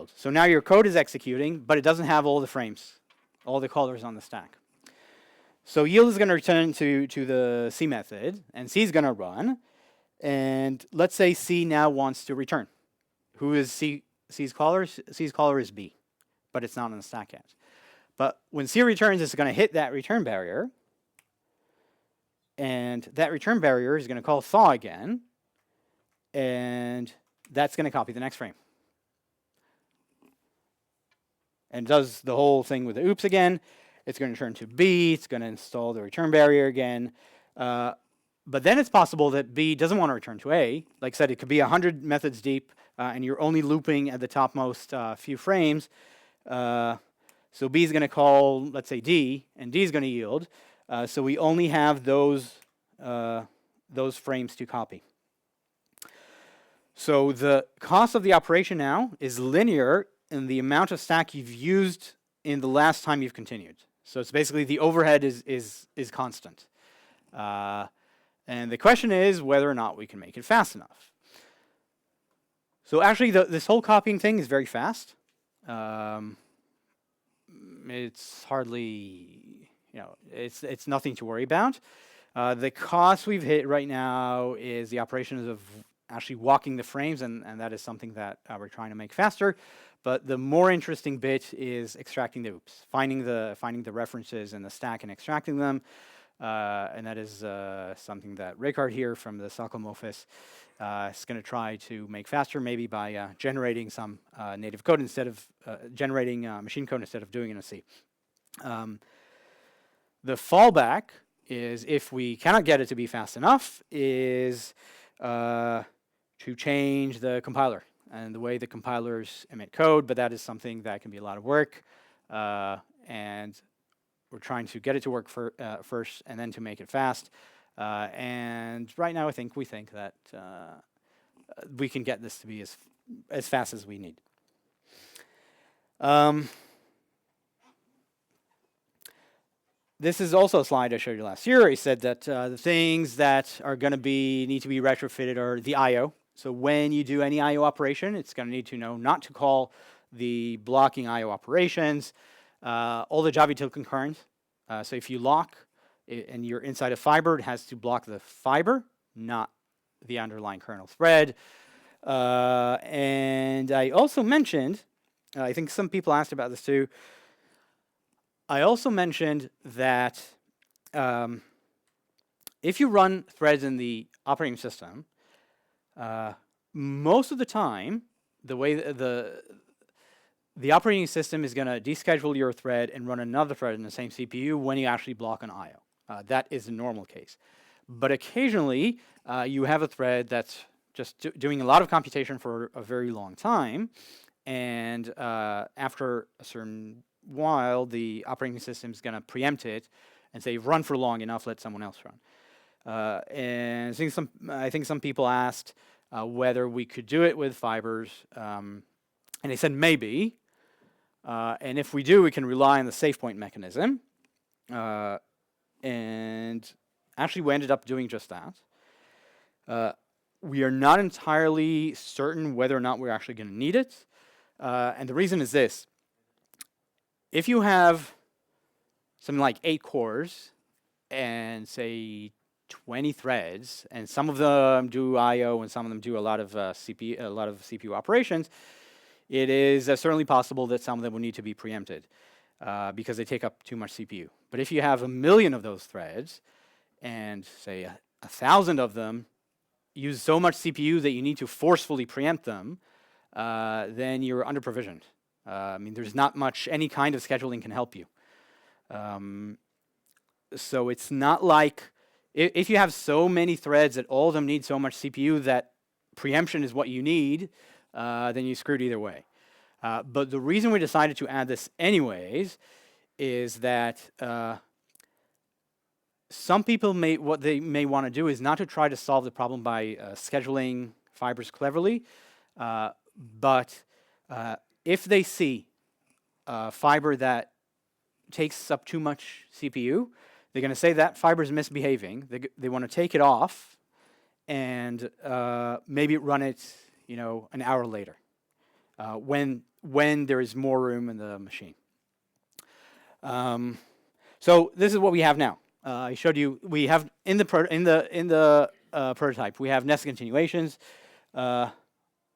yield. So now your code is executing, but it doesn't have all the frames, all the colors on the stack. So yield is going to return to the C method, and C is going to run. And let's say C now wants to return. Who is C's caller? C's caller is B, but it's not on the stack yet. But when C returns, it's going to hit that return barrier. And that return barrier is going to call thaw again. And that's going to copy the next frame. And does the whole thing with the oops again. It's going to turn to B. It's going to install the return barrier again. But then it's possible that B doesn't want to return to A. Like I said, it could be 100 methods deep, and you're only looping at the topmost few frames. So B is going to call, let's say, D, and D is going to yield. So we only have those frames to copy. So the cost of the operation now is linear in the amount of stack you've used in the last time you've continued. So it's basically the overhead is constant. And the question is whether or not we can make it fast enough. So actually, this whole copying thing is very fast. It's hardly, it's nothing to worry about. The cost we've hit right now is the operations of actually walking the frames, and that is something that we're trying to make faster. But the more interesting bit is extracting the oops, finding the references in the stack and extracting them. And that is something that Ricard here from the Stockholm office is going to try to make faster, maybe by generating some native code instead of generating machine code instead of doing it in C. The fallback is, if we cannot get it to be fast enough, is to change the compiler and the way the compilers emit code, but that is something that can be a lot of work, and we're trying to get it to work first and then to make it fast. And right now, we think that we can get this to be as fast as we need. This is also a slide I showed you last year. I said that the things that are going to need to be retrofitted are the I/O. So when you do any I/O operation, it's going to need to know not to call the blocking I/O operations. All the Java util concurrent. So if you lock and you're inside a fiber, it has to block the fiber, not the underlying kernel thread. And I also mentioned, I think some people asked about this too. I also mentioned that if you run threads in the operating system, most of the time, the way the operating system is going to deschedule your thread and run another thread in the same CPU when you actually block an I/O. That is the normal case. But occasionally, you have a thread that's just doing a lot of computation for a very long time, and after a certain while, the operating system is going to preempt it and say, "You've run for long enough, let someone else run." And I think some people asked whether we could do it with fibers, and they said maybe. And if we do, we can rely on the save point mechanism. And actually, we ended up doing just that. We are not entirely certain whether or not we're actually going to need it. And the reason is this. If you have something like 8 cores and, say, 20 threads, and some of them do I/O and some of them do a lot of CPU operations, it is certainly possible that some of them will need to be preempted because they take up too much CPU. But if you have 1 million of those threads, and say 1,000 of them use so much CPU that you need to forcefully preempt them, then you're under-provisioned. There's not much any kind of scheduling can help you. So it's not like, if you have so many threads that all of them need so much CPU that preemption is what you need, then you're screwed either way. But the reason we decided to add this anyways is that some people what they may want to do is not to try to solve the problem by scheduling fibers cleverly, but if they see a fiber that takes up too much CPU, they're going to say that fiber is misbehaving. They want to take it off and maybe run it, an hour later, when when there is more room in the machine. So this is what we have now. I showed you we have in the prototype we have nested continuations. I'll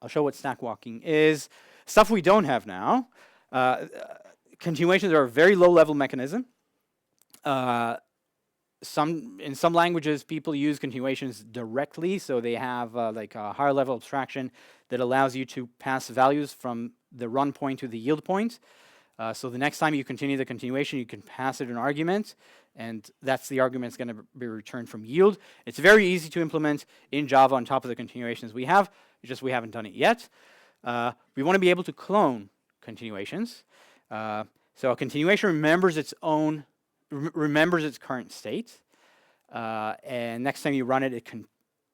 show what stack walking is. Stuff we don't have now. Continuations are a very low-level mechanism. In some languages, people use continuations directly, so they have like a higher-level abstraction that allows you to pass values from the run point to the yield point. So the next time you continue the continuation, you can pass it an argument, and that's the argument that's going to be returned from yield. It's very easy to implement in Java on top of the continuations we have. It's just we haven't done it yet. We want to be able to clone continuations. So a continuation remembers its own, remembers its current state, and next time you run it,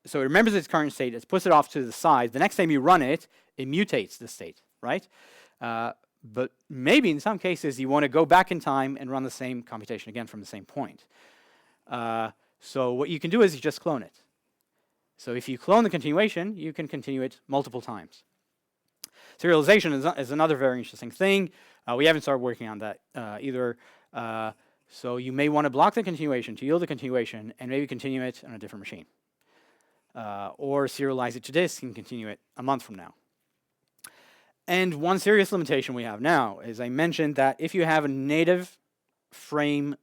so it remembers its current state, it puts it off to the side. The next time you run it, it mutates the state, right? But maybe in some cases you want to go back in time and run the same computation again from the same point. So what you can do is you just clone it. So if you clone the continuation, you can continue it multiple times. Serialization is another very interesting thing. We haven't started working on that either. So you may want to block the continuation to yield the continuation and maybe continue it on a different machine. Or serialize it to disk and continue it a month from now. And one serious limitation we have now is I mentioned that if you have a native frame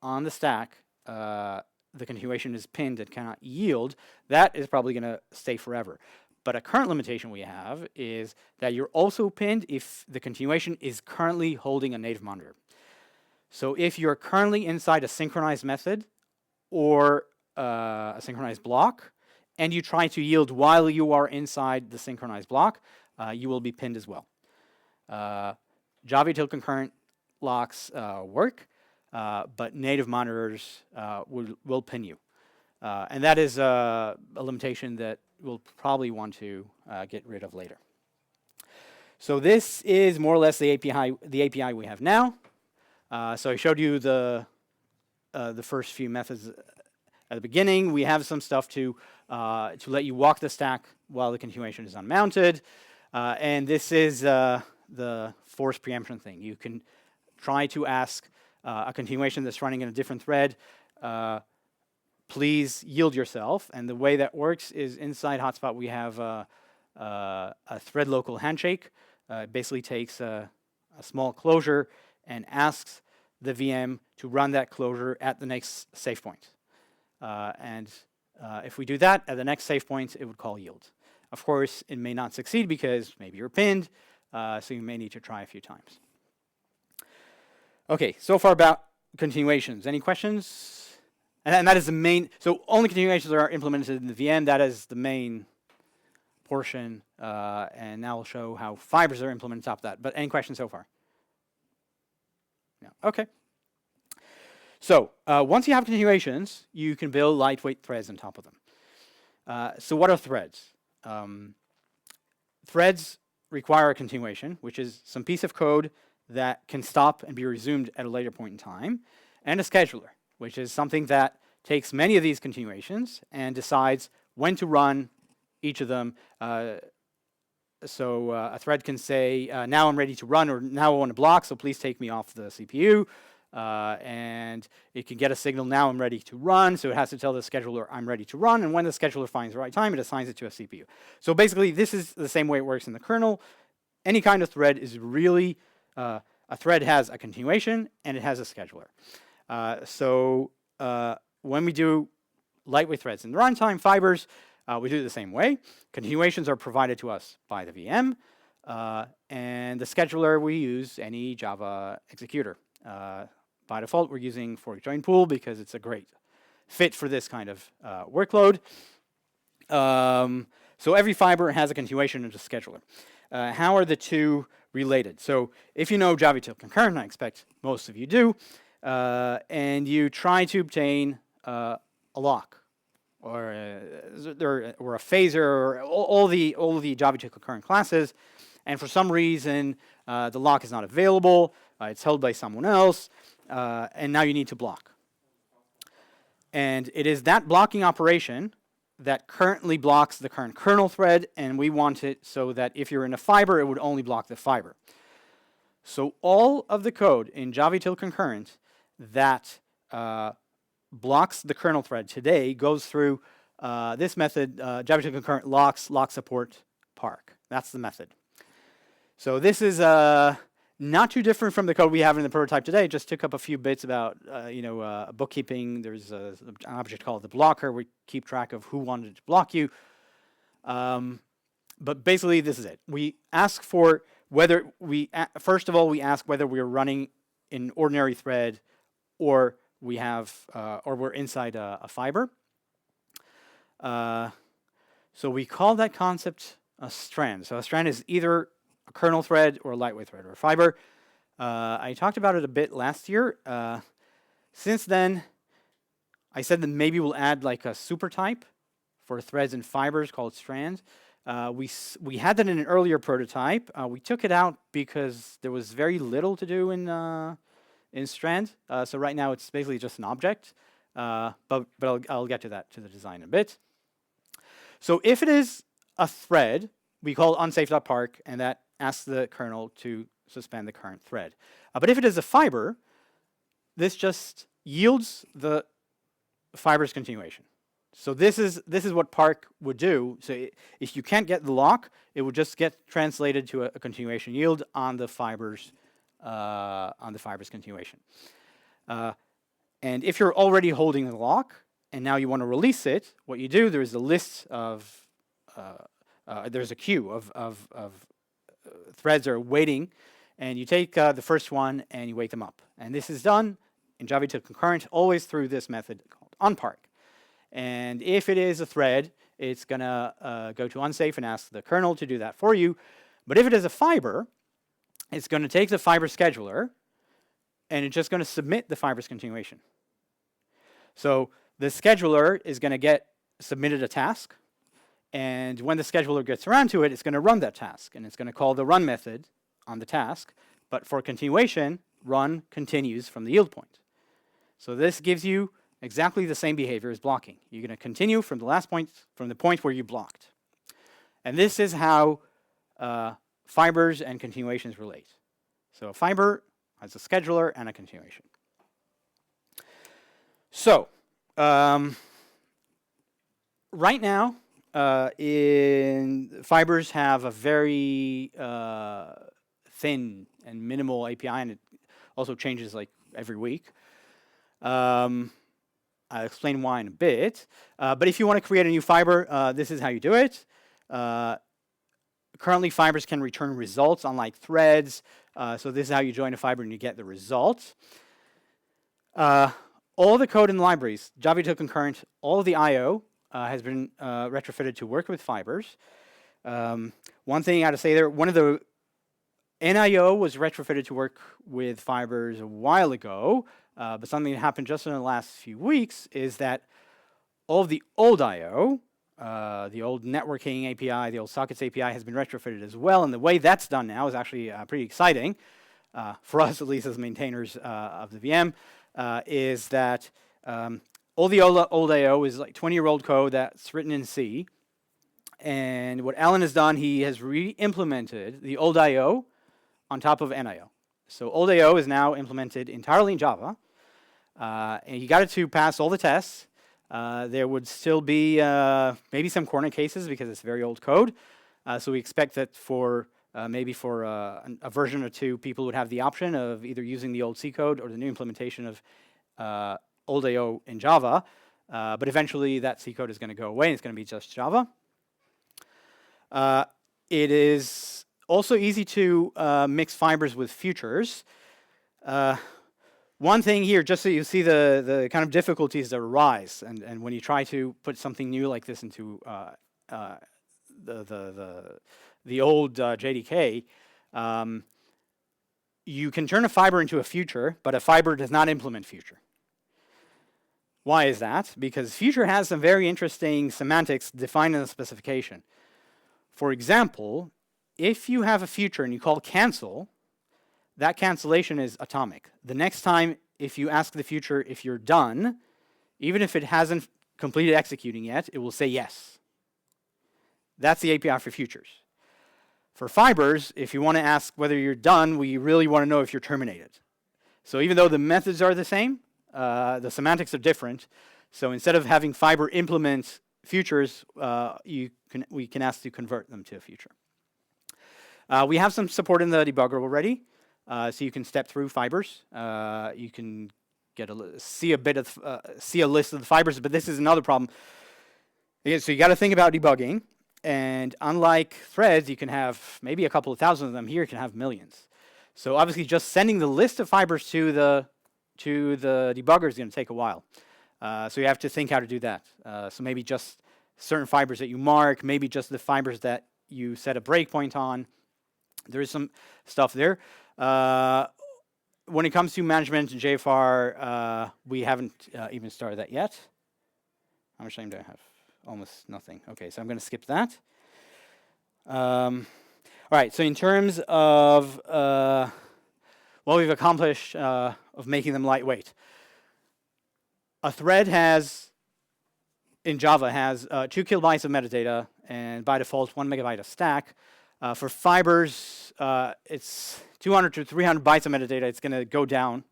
on the stack, the continuation is pinned and cannot yield. That is probably going to stay forever. But a current limitation we have is that you're also pinned if the continuation is currently holding a native monitor. So if you're currently inside a synchronized method or a synchronized block, and you try to yield while you are inside the synchronized block, you will be pinned as well. Java util concurrent locks work, but native monitors will pin you. And that is a limitation that we'll probably want to get rid of later. So this is more or less the API we have now. So I showed you the first few methods at the beginning. We have some stuff to let you walk the stack while the continuation is unmounted. And this is the force preemption thing. You can try to ask a continuation that's running in a different thread, please yield yourself. And the way that works is inside Hotspot we have a thread local handshake. It basically takes a small closure and asks the VM to run that closure at the next save point. If we do that, at the next save point, it would call yield. Of course, it may not succeed because maybe you're pinned, so you may need to try a few times. Okay, so far about continuations. Any questions? And that is the main, so only continuations are implemented in the VM. That is the main portion, and now we'll show how fibers are implemented on top of that. But any questions so far? No. Okay. So once you have continuations, you can build lightweight threads on top of them. So what are threads? Threads require a continuation, which is some piece of code that can stop and be resumed at a later point in time, and a scheduler, which is something that takes many of these continuations and decides when to run each of them. So a thread can say, now I'm ready to run, or now I want to block, so please take me off the CPU. And it can get a signal, now I'm ready to run, so it has to tell the scheduler I'm ready to run, and when the scheduler finds the right time, it assigns it to a CPU. So basically, this is the same way it works in the kernel. Any kind of thread is really, a thread has a continuation, and it has a scheduler. When we do lightweight threads in the runtime fibers, we do it the same way. Continuations are provided to us by the VM, and the scheduler, we use any Java executor. By default, we're using fork join pool because it's a great fit for this kind of workload. So every fiber has a continuation and a scheduler. How are the two related? So if you know Java util concurrent, I expect most of you do, and you try to obtain a lock or a phaser or all the Java util concurrent classes, and for some reason the lock is not available. It's held by someone else, and now you need to block. And it is that blocking operation that currently blocks the current kernel thread, and we want it so that if you're in a fiber, it would only block the fiber. So all of the code in Java util concurrent that blocks the kernel thread today goes through this method, Java util concurrent locks lock support park. That's the method. So this is not too different from the code we have in the prototype today. Just took up a few bits about bookkeeping. There's an object called the blocker. We keep track of who wanted to block you. But basically, this is it. We ask for whether first of all, we ask whether we're running an ordinary thread or we have or we're inside a fiber. So we call that concept a strand. So a strand is either a kernel thread or a lightweight thread or a fiber. I talked about it a bit last year. Since then, I said that maybe we'll add like a super type for threads and fibers called strands. We had that in an earlier prototype. We took it out because there was very little to do in strand. So right now it's basically just an object. But I'll get to that, to the design in a bit. So if it is a thread, we call unsafe.park, and that asks the kernel to suspend the current thread. But if it is a fiber, this just yields the fiber's continuation. So this is what park would do. So if you can't get the lock, it would just get translated to a continuation yield on the fiber's continuation. And if you're already holding the lock and now you want to release it, what you do, there's a list of there's a queue of threads that are waiting, and you take the first one and you wake them up. And this is done in Java util concurrent always through this method called onPark. And if it is a thread, it's going to go to unsafe and ask the kernel to do that for you. But if it is a fiber, it's going to take the fiber scheduler, and it's just going to submit the fiber's continuation. So the scheduler is going to get submitted a task, and when the scheduler gets around to it, it's going to run that task, and it's going to call the run method on the task. But for continuation, run continues from the yield point. So this gives you exactly the same behavior as blocking. You're going to continue from the last point, from the point where you blocked. And this is how fibers and continuations relate. So a fiber has a scheduler and a continuation. So right now, fibers have a very thin and minimal API, and it also changes like every week. I'll explain why in a bit. But if you want to create a new fiber, this is how you do it. Currently, fibers can return results, unlike threads. So this is how you join a fiber and you get the results. All the code in the libraries, Java util concurrent, all of the I/O has been retrofitted to work with fibers. One thing I got to say there, one of the NIO was retrofitted to work with fibers a while ago, but something that happened just in the last few weeks is that all of the old I/O, the old networking API, the old sockets API has been retrofitted as well, and the way that's done now is actually pretty exciting, for us at least as maintainers of the VM, is that all the old I/O is like 20-year-old code that's written in C, and what Alan has done, he has re-implemented the old I/O on top of NIO. So old I/O is now implemented entirely in Java, and you got it to pass all the tests. There would still be maybe some corner cases because it's very old code. So we expect that for maybe for a version or two, people would have the option of either using the old C code or the new implementation of old I/O in Java. But eventually that C code is going to go away and it's going to be just Java. It is also easy to mix fibers with futures. One thing here, just so you see the kind of difficulties that arise, and when you try to put something new like this into the old JDK, you can turn a fiber into a future, but a fiber does not implement future. Why is that? Because future has some very interesting semantics defined in the specification. For example, if you have a future and you call cancel, that cancellation is atomic. The next time, if you ask the future if you're done, even if it hasn't completed executing yet, it will say yes. That's the API for futures. For fibers, if you want to ask whether you're done, we really want to know if you're terminated. So even though the methods are the same, the semantics are different. So instead of having fiber implement futures, we can ask to convert them to a future. We have some support in the debugger already, so you can step through fibers. You can see a list of the fibers, but this is another problem. Again, so you got to think about debugging, and unlike threads, you can have maybe a couple of thousand of them. Here, you can have millions. So obviously, just sending the list of fibers to the debugger is going to take a while. So you have to think how to do that. So maybe just certain fibers that you mark, maybe just the fibers that you set a breakpoint on. There is some stuff there. When it comes to management in JFR, we haven't even started that yet. I'm ashamed I have almost nothing. Okay, so I'm going to skip that. All right, so in terms of what we've accomplished of making them lightweight, a thread in Java has 2 kilobytes of metadata, and by default, 1 megabyte of stack. For fibers, it's 200 to 300 bytes of metadata. It's going to go down,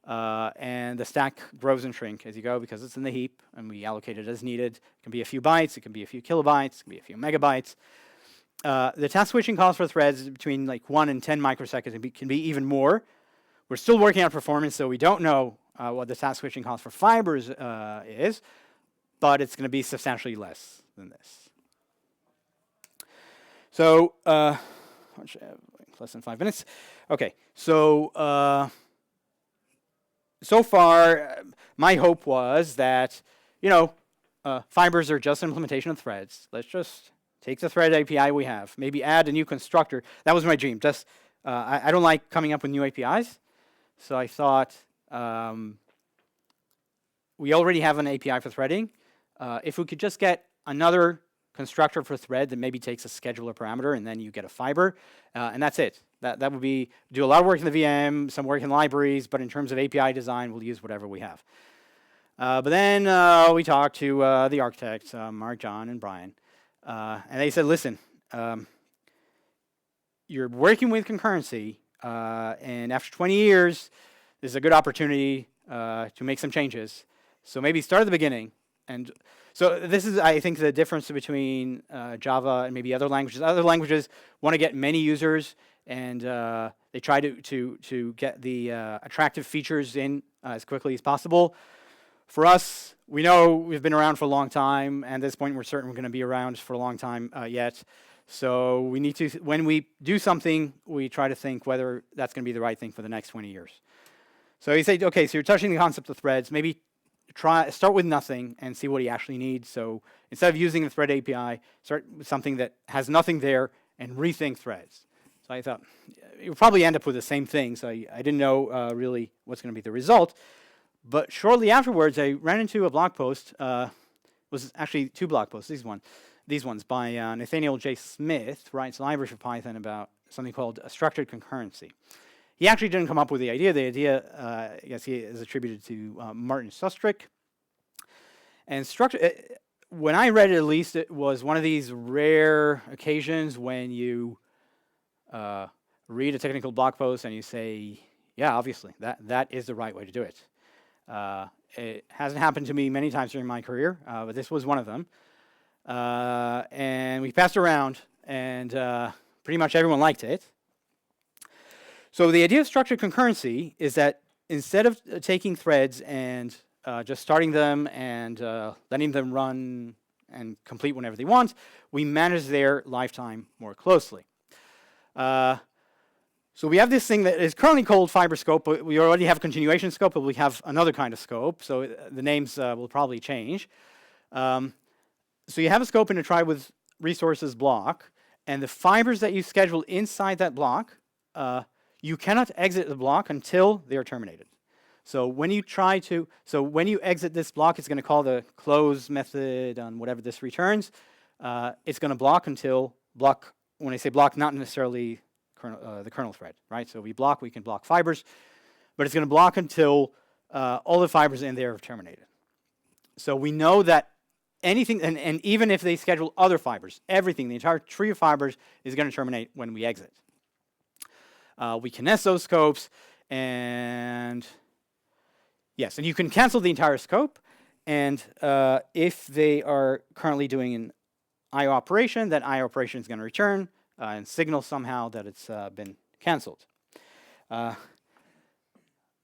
and the stack grows and shrinks as you go because it's in the heap, and we allocate it as needed. It can be a few bytes, it can be a few kilobytes, it can be a few megabytes. The task switching cost for threads is between like 1 and 10 microseconds. It can be even more. We're still working on performance, so we don't know what the task switching cost for fibers is, but it's going to be substantially less than this. So, less than 5 minutes. Okay, so so far, my hope was that, fibers are just an implementation of threads. Let's just take the thread API we have, maybe add a new constructor. That was my dream. Just I don't like coming up with new APIs, so I thought we already have an API for threading. If we could just get another constructor for thread that maybe takes a scheduler parameter, and then you get a fiber, and that's it. That would be do a lot of work in the VM, some work in libraries, but in terms of API design, we'll use whatever we have. But then we talked to the architects, Mark, John, and Brian, and they said, listen, you're working with concurrency, and after 20 years, this is a good opportunity to make some changes. So maybe start at the beginning. And so this is, I think, the difference between Java and maybe other languages. Other languages want to get many users, and they try to get the attractive features in as quickly as possible. For us, we know we've been around for a long time, and at this point, we're certain we're going to be around for a long time yet. So we need to, when we do something, we try to think whether that's going to be the right thing for the next 20 years. So you say, okay, so you're touching the concept of threads. Maybe start with nothing and see what he actually needs. So instead of using the thread API, start with something that has nothing there and rethink threads. So I thought you'll probably end up with the same thing. So I didn't know really what's going to be the result. But shortly afterwards, I ran into a blog post. Was actually 2 blog posts. These ones by Nathaniel J. Smith, writes a library for Python about something called a structured concurrency. He actually didn't come up with the idea. The idea, I guess, he is attributed to Martin Sustrick. And when I read it, at least, it was one of these rare occasions when you read a technical blog post and you say, yeah, obviously, that is the right way to do it. It hasn't happened to me many times during my career, but this was one of them. And we passed around, and pretty much everyone liked it. So the idea of structured concurrency is that instead of taking threads and just starting them and letting them run and complete whenever they want, we manage their lifetime more closely. So we have this thing that is currently called Fiberscope, but we already have continuation scope, but we have another kind of scope, so the names will probably change. So you have a scope in a try with resources block, and the fibers that you schedule inside that block, you cannot exit the block until they are terminated. So when you exit this block, it's going to call the close method on whatever this returns. It's going to block until when I say block, not necessarily the kernel thread, right? So we can block fibers, but it's going to block until all the fibers in there are terminated. So we know that anything, and even if they schedule other fibers, everything, the entire tree of fibers is going to terminate when we exit. We can nest those scopes, and yes, and you can cancel the entire scope, and if they are currently doing an IO operation, that IO operation is going to return and signal somehow that it's been canceled.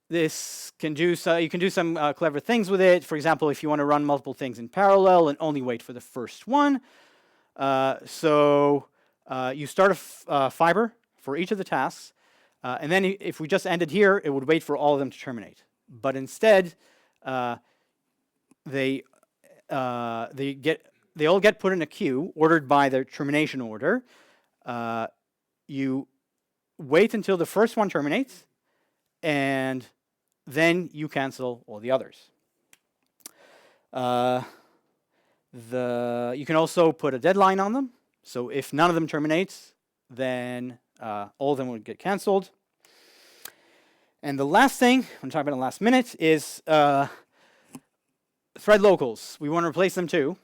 This can do you can do some clever things with it. For example, if you want to run multiple things in parallel and only wait for the first one, you start a fiber for each of the tasks, and then if we just ended here, it would wait for all of them to terminate. But instead, they all get put in a queue ordered by their termination order. You wait until the first one terminates, and then you cancel all the others. You can also put a deadline on them. So if none of them terminates, then all of them would get canceled. And the last thing I'm going to talk about in the last minute is thread locals. We want to replace them too,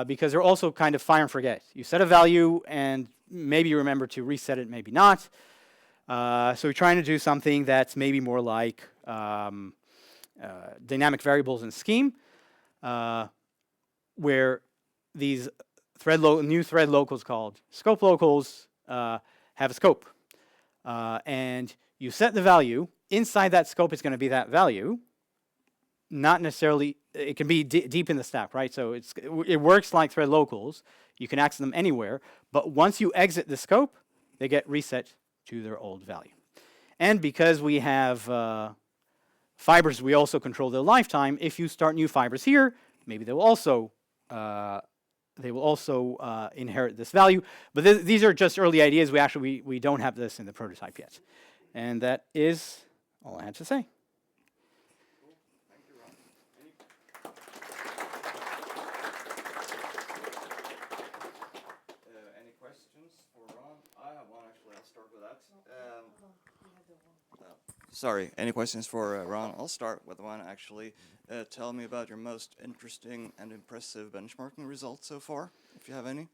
because they're also kind of fire and forget. You set a value, and maybe you remember to reset it, maybe not. So we're trying to do something that's maybe more like dynamic variables in scheme, where these new thread locals called scope locals have a scope. And you set the value. Inside that scope is going to be that value. Not necessarily, it can be deep in the stack, right? So it works like thread locals. You can access them anywhere. But once you exit the scope, they get reset to their old value. And because we have fibers, we also control their lifetime. If you start new fibers here, maybe they will also inherit this value. But these are just early ideas. We don't have this in the prototype yet. And that is all I had to say. Thank you, Ron. Any questions for Ron? I have one actually. I'll start with that. Sorry, any questions for Ron? I'll start with one actually. Tell me about your most interesting and impressive benchmarking results so far, if you have any.